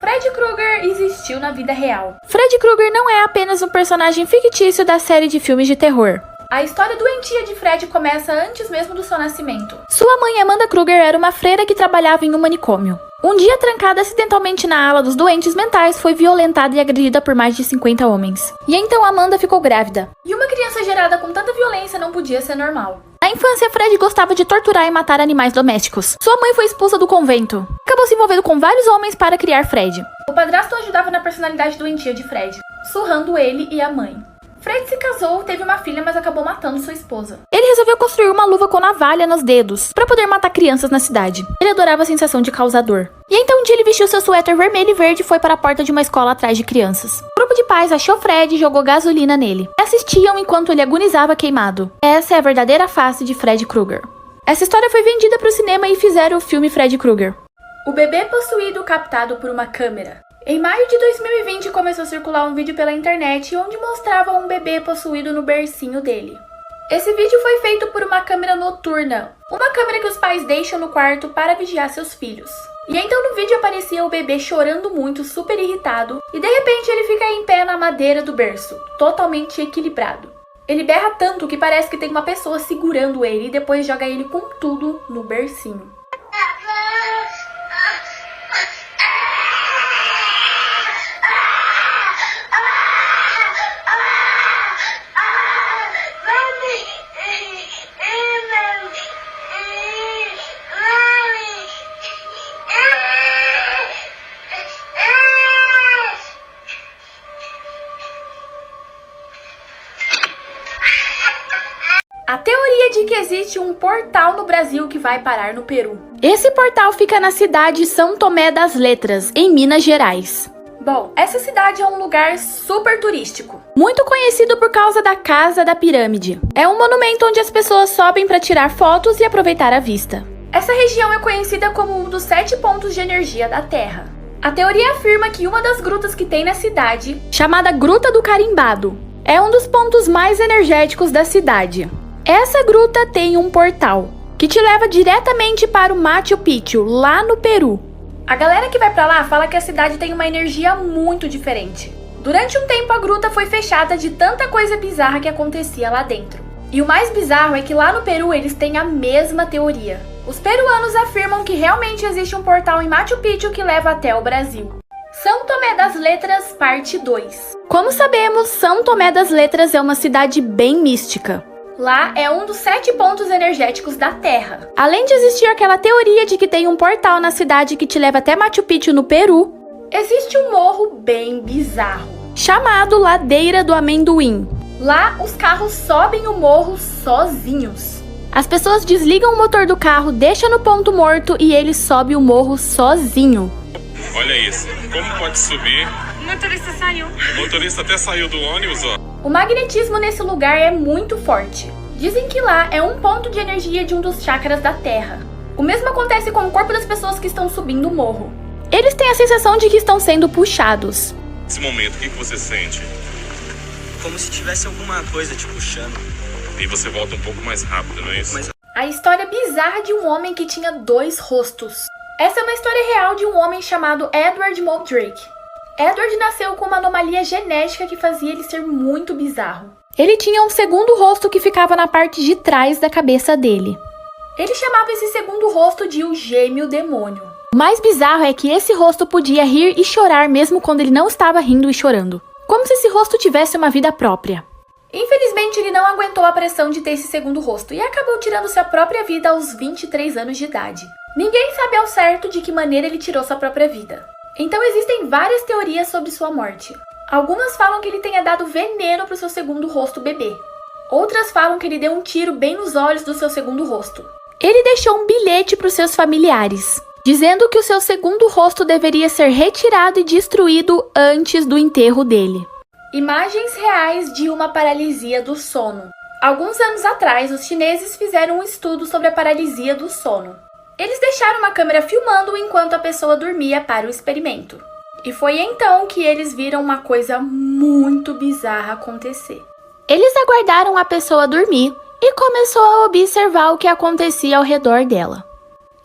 Fred Krueger existiu na vida real. Fred Krueger não é apenas um personagem fictício da série de filmes de terror. A história doentia de Fred começa antes mesmo do seu nascimento. Sua mãe, Amanda Krueger, era uma freira que trabalhava em um manicômio. Um dia, trancada acidentalmente na ala dos doentes mentais, foi violentada e agredida por mais de 50 homens. E então Amanda ficou grávida. E uma criança gerada com tanta violência não podia ser normal. Na infância, Fred gostava de torturar e matar animais domésticos. Sua mãe foi expulsa do convento. Acabou se envolvendo com vários homens para criar Fred. O padrasto ajudava na personalidade doentia de Fred, surrando ele e a mãe. Fred se casou, teve uma filha, mas acabou matando sua esposa. Ele resolveu construir uma luva com navalha nos dedos para poder matar crianças na cidade. Ele adorava a sensação de causar dor. E então um dia ele vestiu seu suéter vermelho e verde e foi para a porta de uma escola atrás de crianças. O grupo de pais achou Fred e jogou gasolina nele. Assistiam enquanto ele agonizava queimado. Essa é a verdadeira face de Fred Krueger. Essa história foi vendida para o cinema e fizeram o filme Fred Krueger. O bebê possuído captado por uma câmera. Em maio de 2020 começou a circular um vídeo pela internet onde mostrava um bebê possuído no bercinho dele. Esse vídeo foi feito por uma câmera noturna, uma câmera que os pais deixam no quarto para vigiar seus filhos. E então no vídeo aparecia o bebê chorando muito, super irritado, e de repente ele fica em pé na madeira do berço, totalmente equilibrado. Ele berra tanto que parece que tem uma pessoa segurando ele e depois joga ele com tudo no bercinho. A teoria de que existe um portal no Brasil que vai parar no Peru. Esse portal fica na cidade de São Tomé das Letras, em Minas Gerais. Bom, essa cidade é um lugar super turístico. Muito conhecido por causa da Casa da Pirâmide. É um monumento onde as pessoas sobem para tirar fotos e aproveitar a vista. Essa região é conhecida como um dos 7 pontos de energia da Terra. A teoria afirma que uma das grutas que tem na cidade, chamada Gruta do Carimbado, é um dos pontos mais energéticos da cidade. Essa gruta tem um portal que te leva diretamente para o Machu Picchu, lá no Peru. A galera que vai pra lá fala que a cidade tem uma energia muito diferente. Durante um tempo a gruta foi fechada de tanta coisa bizarra que acontecia lá dentro. E o mais bizarro é que lá no Peru eles têm a mesma teoria. Os peruanos afirmam que realmente existe um portal em Machu Picchu que leva até o Brasil. São Tomé das Letras, parte 2. Como sabemos, São Tomé das Letras é uma cidade bem mística. Lá é um dos 7 pontos energéticos da Terra. Além de existir aquela teoria de que tem um portal na cidade que te leva até Machu Picchu no Peru, existe um morro bem bizarro, chamado Ladeira do Amendoim. Lá, os carros sobem o morro sozinhos. As pessoas desligam o motor do carro, deixam no ponto morto e ele sobe o morro sozinho. Olha isso, como pode subir? O motorista saiu. O motorista até saiu do ônibus, ó. O magnetismo nesse lugar é muito forte. Dizem que lá é um ponto de energia de um dos chakras da Terra. O mesmo acontece com o corpo das pessoas que estão subindo o morro. Eles têm a sensação de que estão sendo puxados. Nesse momento, o que você sente? Como se tivesse alguma coisa te puxando. E você volta um pouco mais rápido, não é isso? A história bizarra de um homem que tinha 2 rostos. Essa é uma história real de um homem chamado Edward Moldrake. Edward nasceu com uma anomalia genética que fazia ele ser muito bizarro. Ele tinha um segundo rosto que ficava na parte de trás da cabeça dele. Ele chamava esse segundo rosto de o gêmeo demônio. O mais bizarro é que esse rosto podia rir e chorar mesmo quando ele não estava rindo e chorando. Como se esse rosto tivesse uma vida própria. Infelizmente, ele não aguentou a pressão de ter esse segundo rosto e acabou tirando sua própria vida aos 23 anos de idade. Ninguém sabe ao certo de que maneira ele tirou sua própria vida. Então existem várias teorias sobre sua morte. Algumas falam que ele tenha dado veneno para o seu segundo rosto bebê. Outras falam que ele deu um tiro bem nos olhos do seu segundo rosto. Ele deixou um bilhete para os seus familiares, dizendo que o seu segundo rosto deveria ser retirado e destruído antes do enterro dele. Imagens reais de uma paralisia do sono. Alguns anos atrás, os chineses fizeram um estudo sobre a paralisia do sono. Eles deixaram uma câmera filmando enquanto a pessoa dormia para o experimento. E foi então que eles viram uma coisa muito bizarra acontecer. Eles aguardaram a pessoa dormir e começou a observar o que acontecia ao redor dela.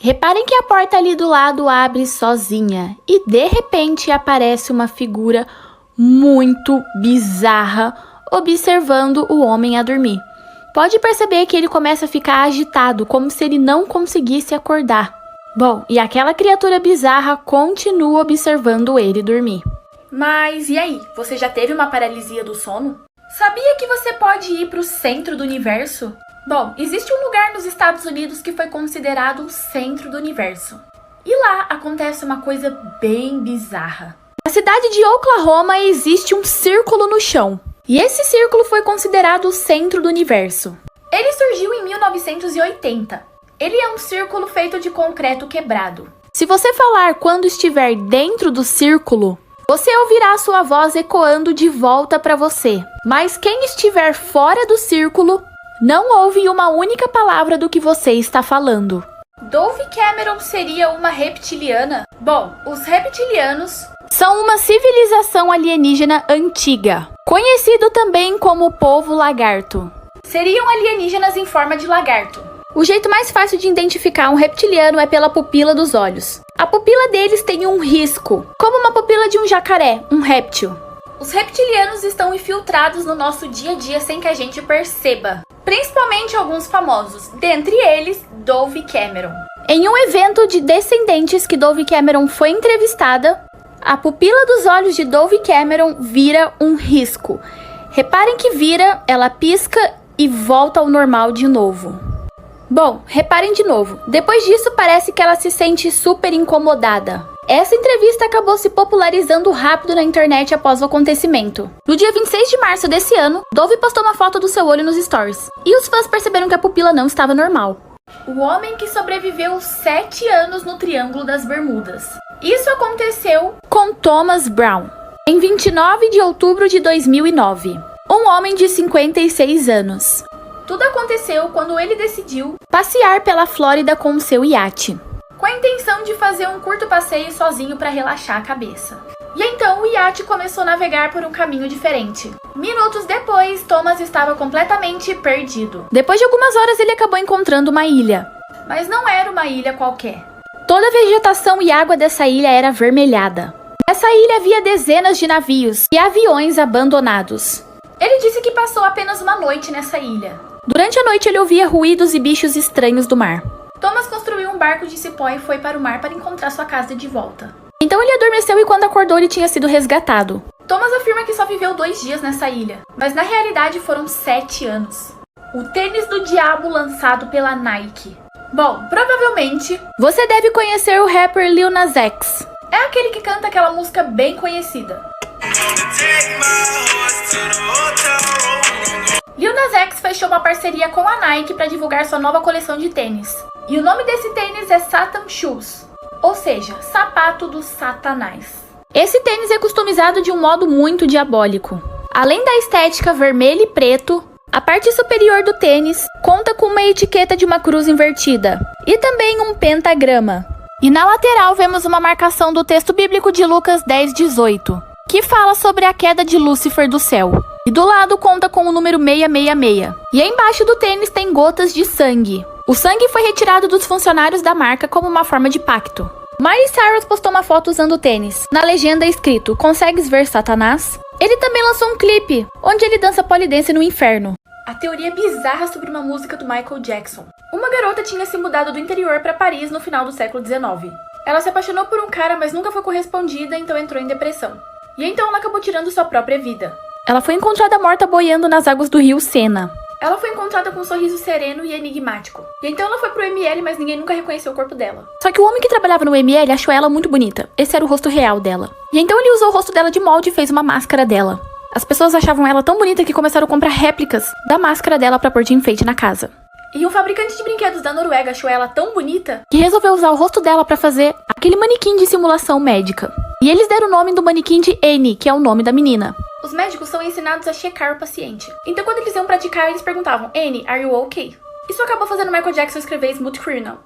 Reparem que a porta ali do lado abre sozinha e de repente aparece uma figura muito bizarra observando o homem a dormir. Pode perceber que ele começa a ficar agitado, como se ele não conseguisse acordar. Bom, e aquela criatura bizarra continua observando ele dormir. Mas e aí? Você já teve uma paralisia do sono? Sabia que você pode ir para o centro do universo? Bom, existe um lugar nos Estados Unidos que foi considerado o centro do universo. E lá acontece uma coisa bem bizarra. Na cidade de Oklahoma existe um círculo no chão. E esse círculo foi considerado o centro do universo. Ele surgiu em 1980. Ele é um círculo feito de concreto quebrado. Se você falar quando estiver dentro do círculo, você ouvirá sua voz ecoando de volta para você. Mas quem estiver fora do círculo não ouve uma única palavra do que você está falando. Dove Cameron seria uma reptiliana? Bom, os reptilianos são uma civilização alienígena antiga, conhecido também como povo lagarto. Seriam alienígenas em forma de lagarto. O jeito mais fácil de identificar um reptiliano é pela pupila dos olhos. A pupila deles tem um risco, como uma pupila de um jacaré, um réptil. Os reptilianos estão infiltrados no nosso dia a dia sem que a gente perceba. Principalmente alguns famosos, dentre eles Dove Cameron. Em um evento de descendentes que Dove Cameron foi entrevistada, a pupila dos olhos de Dove Cameron vira um risco. Reparem que vira, ela pisca e volta ao normal de novo. Bom, reparem de novo. Depois disso, parece que ela se sente super incomodada. Essa entrevista acabou se popularizando rápido na internet após o acontecimento. No dia 26 de março desse ano, Dove postou uma foto do seu olho nos stories. E os fãs perceberam que a pupila não estava normal. O homem que sobreviveu 7 anos no Triângulo das Bermudas. Isso aconteceu com Thomas Brown, em 29 de outubro de 2009. Um homem de 56 anos. Tudo aconteceu quando ele decidiu passear pela Flórida com o seu iate, com a intenção de fazer um curto passeio sozinho para relaxar a cabeça. E então o iate começou a navegar por um caminho diferente. Minutos depois, Thomas estava completamente perdido. Depois de algumas horas, ele acabou encontrando uma ilha. Mas não era uma ilha qualquer. Toda a vegetação e água dessa ilha era avermelhada. Nessa ilha havia dezenas de navios e aviões abandonados. Ele disse que passou apenas uma noite nessa ilha. Durante a noite, ele ouvia ruídos e bichos estranhos do mar. Thomas construiu um barco de cipó e foi para o mar para encontrar sua casa de volta. Então ele adormeceu e quando acordou ele tinha sido resgatado. Thomas afirma que só viveu 2 dias nessa ilha, mas na realidade foram 7 anos. O tênis do diabo lançado pela Nike. Bom, provavelmente você deve conhecer o rapper Lil Nas X. É aquele que canta aquela música bem conhecida. Lil Nas X fechou uma parceria com a Nike para divulgar sua nova coleção de tênis. E o nome desse tênis é Satan Shoes, ou seja, sapato do Satanás. Esse tênis é customizado de um modo muito diabólico. Além da estética vermelho e preto, a parte superior do tênis conta com uma etiqueta de uma cruz invertida e também um pentagrama. E na lateral vemos uma marcação do texto bíblico de Lucas 10:18, que fala sobre a queda de Lúcifer do céu. E do lado conta com o número 666. E embaixo do tênis tem gotas de sangue. O sangue foi retirado dos funcionários da marca como uma forma de pacto. Miley Cyrus postou uma foto usando o tênis. Na legenda é escrito, consegues ver Satanás? Ele também lançou um clipe, onde ele dança polidense no inferno. A teoria bizarra sobre uma música do Michael Jackson. Uma garota tinha se mudado do interior para Paris no final do século XIX. Ela se apaixonou por um cara, mas nunca foi correspondida, então entrou em depressão. E então ela acabou tirando sua própria vida. Ela foi encontrada morta boiando nas águas do rio Sena. Ela foi encontrada com um sorriso sereno e enigmático. E então ela foi pro ML, mas ninguém nunca reconheceu o corpo dela. Só que o homem que trabalhava no ML achou ela muito bonita. Esse era o rosto real dela. E então ele usou o rosto dela de molde e fez uma máscara dela. As pessoas achavam ela tão bonita que começaram a comprar réplicas da máscara dela pra pôr de enfeite na casa. E um fabricante de brinquedos da Noruega achou ela tão bonita que resolveu usar o rosto dela pra fazer aquele manequim de simulação médica. E eles deram o nome do manequim de Annie, que é o nome da menina. Os médicos são ensinados a checar o paciente. Então quando eles iam praticar, eles perguntavam, Annie, are you okay? Isso acabou fazendo Michael Jackson escrever Smooth Criminal.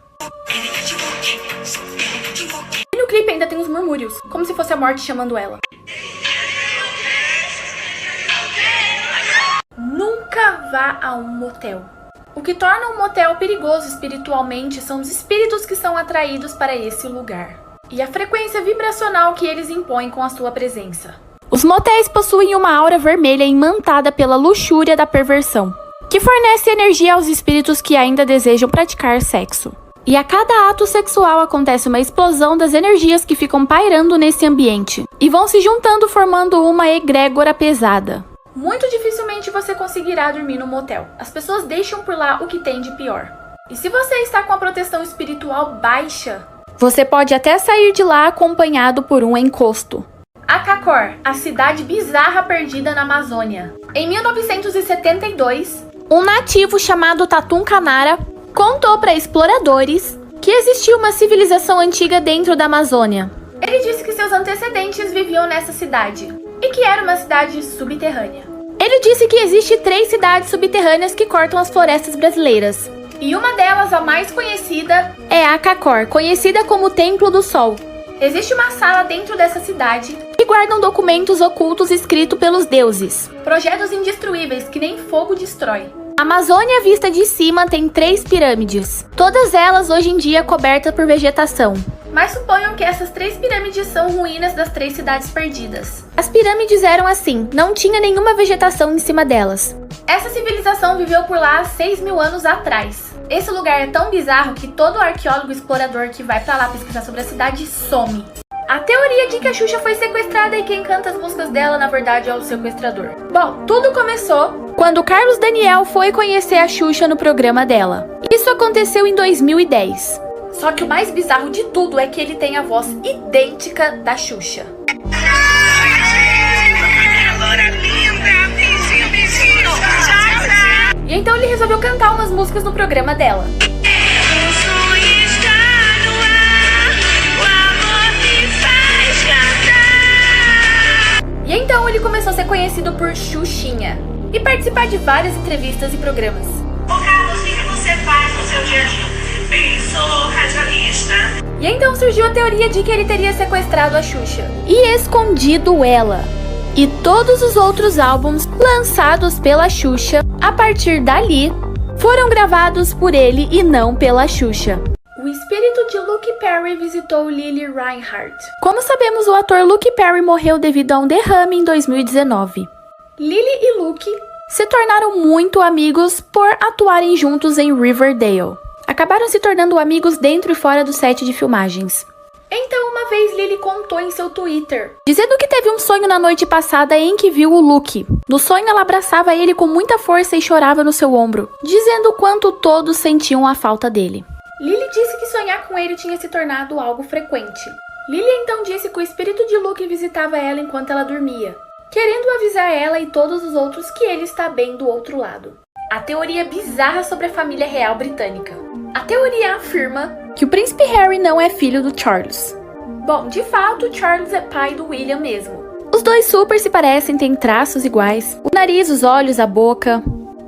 E no clipe ainda tem uns murmúrios, como se fosse a morte chamando ela. Nunca vá a um motel. O que torna um motel perigoso espiritualmente são os espíritos que são atraídos para esse lugar e a frequência vibracional que eles impõem com a sua presença. Os motéis possuem uma aura vermelha imantada pela luxúria da perversão, que fornece energia aos espíritos que ainda desejam praticar sexo. E a cada ato sexual acontece uma explosão das energias que ficam pairando nesse ambiente e vão se juntando formando uma egrégora pesada. Muito dificilmente você conseguirá dormir no motel. As pessoas deixam por lá o que tem de pior. E se você está com a proteção espiritual baixa, você pode até sair de lá acompanhado por um encosto. Akakor, a cidade bizarra perdida na Amazônia. Em 1972, um nativo chamado Tatum Canara contou para exploradores que existia uma civilização antiga dentro da Amazônia. Ele disse que seus antecedentes viviam nessa cidade e que era uma cidade subterrânea. Ele disse que existe 3 cidades subterrâneas que cortam as florestas brasileiras. E uma delas, a mais conhecida, é Akakor, conhecida como Templo do Sol. Existe uma sala dentro dessa cidade que guardam documentos ocultos escritos pelos deuses. Projetos indestruíveis que nem fogo destrói. A Amazônia vista de cima tem 3 pirâmides, todas elas hoje em dia cobertas por vegetação. Mas suponham que essas 3 pirâmides são ruínas das 3 cidades perdidas. As pirâmides eram assim, não tinha nenhuma vegetação em cima delas. Essa civilização viveu por lá há 6.000 anos atrás. Esse lugar é tão bizarro que todo arqueólogo explorador que vai pra lá pesquisar sobre a cidade some. A teoria de que a Xuxa foi sequestrada e quem canta as músicas dela na verdade é o sequestrador. Bom, tudo começou quando Carlos Daniel foi conhecer a Xuxa no programa dela. Isso aconteceu em 2010. Só que o mais bizarro de tudo é que ele tem a voz idêntica da Xuxa. E então ele resolveu cantar umas músicas no programa dela. E então ele começou a ser conhecido por Xuxinha e participar de várias entrevistas e programas. Ô Carlos, o que você faz no seu dia a dia? Bem, sou radialista. E então surgiu a teoria de que ele teria sequestrado a Xuxa e escondido ela. E todos os outros álbuns lançados pela Xuxa, a partir dali, foram gravados por ele e não pela Xuxa. O espírito de Luke Perry visitou Lili Reinhart. Como sabemos, o ator Luke Perry morreu devido a um derrame em 2019. Lili e Luke se tornaram muito amigos por atuarem juntos em Riverdale. Acabaram se tornando amigos dentro e fora do set de filmagens. Então, uma vez Lili contou em seu Twitter, dizendo que teve um sonho na noite passada em que viu o Luke. No sonho, ela abraçava ele com muita força e chorava no seu ombro, dizendo o quanto todos sentiam a falta dele. Lili disse que sonhar com ele tinha se tornado algo frequente. Lili então disse que o espírito de Luke visitava ela enquanto ela dormia, querendo avisar ela e todos os outros que ele está bem do outro lado. A teoria bizarra sobre a família real britânica. A teoria afirma que o príncipe Harry não é filho do Charles. Bom, de fato, Charles é pai do William mesmo. Os dois super se parecem, têm traços iguais. O nariz, os olhos, a boca.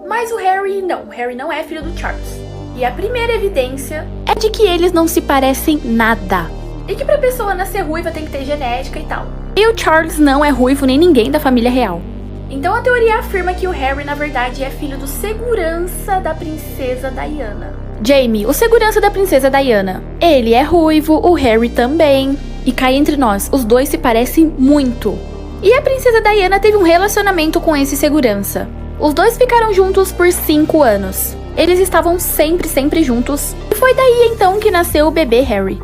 Mas o Harry não é filho do Charles. E a primeira evidência é de que eles não se parecem nada. E que pra pessoa nascer ruiva tem que ter genética e tal. E o Charles não é ruivo nem ninguém da família real. Então a teoria afirma que o Harry, na verdade, é filho do segurança da princesa Diana. Jamie, o segurança da princesa Diana. Ele é ruivo, o Harry também. E cá entre nós, os dois se parecem muito. E a princesa Diana teve um relacionamento com esse segurança. Os dois ficaram juntos por 5 anos. Eles estavam sempre juntos. E foi daí então que nasceu o bebê Harry.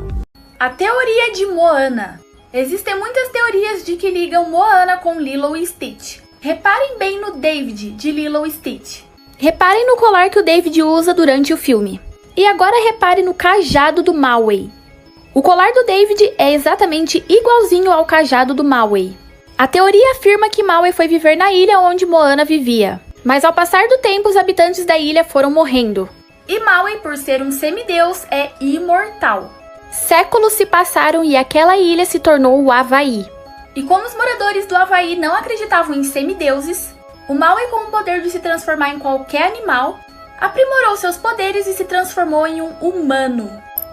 A teoria de Moana. Existem muitas teorias de que ligam Moana com Lilo e Stitch. Reparem bem no David, de Lilo e Stitch. Reparem no colar que o David usa durante o filme. E agora repare no cajado do Maui. O colar do David é exatamente igualzinho ao cajado do Maui. A teoria afirma que Maui foi viver na ilha onde Moana vivia. Mas ao passar do tempo, os habitantes da ilha foram morrendo. E Maui, por ser um semideus, é imortal. Séculos se passaram e aquela ilha se tornou o Havaí. E como os moradores do Havaí não acreditavam em semideuses, o Maui, com o poder de se transformar em qualquer animal, aprimorou seus poderes e se transformou em um humano.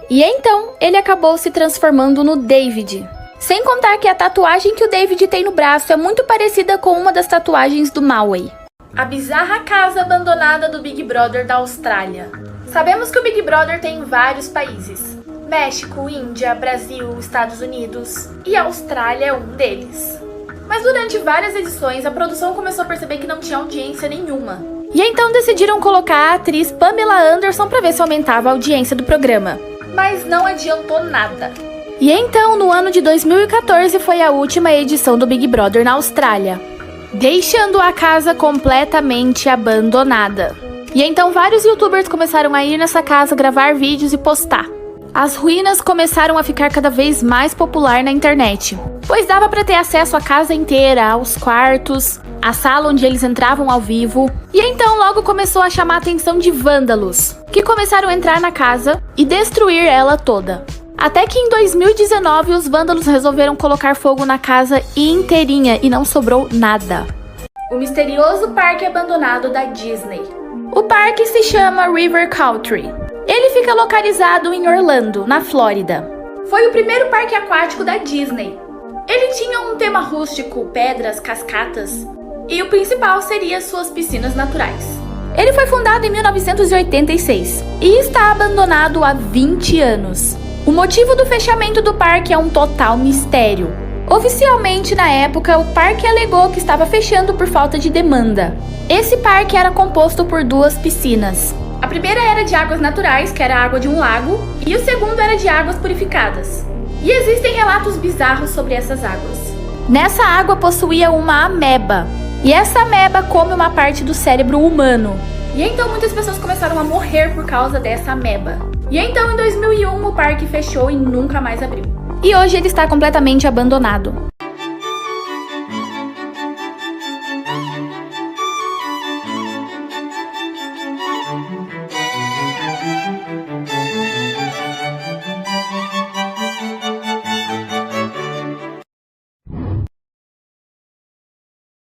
E então, ele acabou se transformando no David. Sem contar que a tatuagem que o David tem no braço é muito parecida com uma das tatuagens do Maui. A bizarra casa abandonada do Big Brother da Austrália. Sabemos que o Big Brother tem em vários países. México, Índia, Brasil, Estados Unidos e a Austrália é um deles. Mas durante várias edições, a produção começou a perceber que não tinha audiência nenhuma. E então decidiram colocar a atriz Pamela Anderson para ver se aumentava a audiência do programa. Mas não adiantou nada. E então, no ano de 2014, foi a última edição do Big Brother na Austrália, deixando a casa completamente abandonada. E então vários youtubers começaram a ir nessa casa, gravar vídeos e postar. As ruínas começaram a ficar cada vez mais popular na internet, pois dava para ter acesso à casa inteira, aos quartos, a sala onde eles entravam ao vivo. E então logo começou a chamar a atenção de vândalos, que começaram a entrar na casa e destruir ela toda. Até que em 2019 os vândalos resolveram colocar fogo na casa inteirinha e não sobrou nada. O misterioso parque abandonado da Disney. O parque se chama River Country. Ele fica localizado em Orlando, na Flórida. Foi o primeiro parque aquático da Disney. Ele tinha um tema rústico, pedras, cascatas, e o principal seria suas piscinas naturais. Ele foi fundado em 1986 e está abandonado há 20 anos. O motivo do fechamento do parque é um total mistério. Oficialmente, na época, o parque alegou que estava fechando por falta de demanda. Esse parque era composto por 2 piscinas. A primeira era de águas naturais, que era a água de um lago, e o segundo era de águas purificadas. E existem relatos bizarros sobre essas águas. Nessa água possuía uma ameba, e essa ameba come uma parte do cérebro humano. E então muitas pessoas começaram a morrer por causa dessa ameba. E então em 2001 o parque fechou e nunca mais abriu. E hoje ele está completamente abandonado.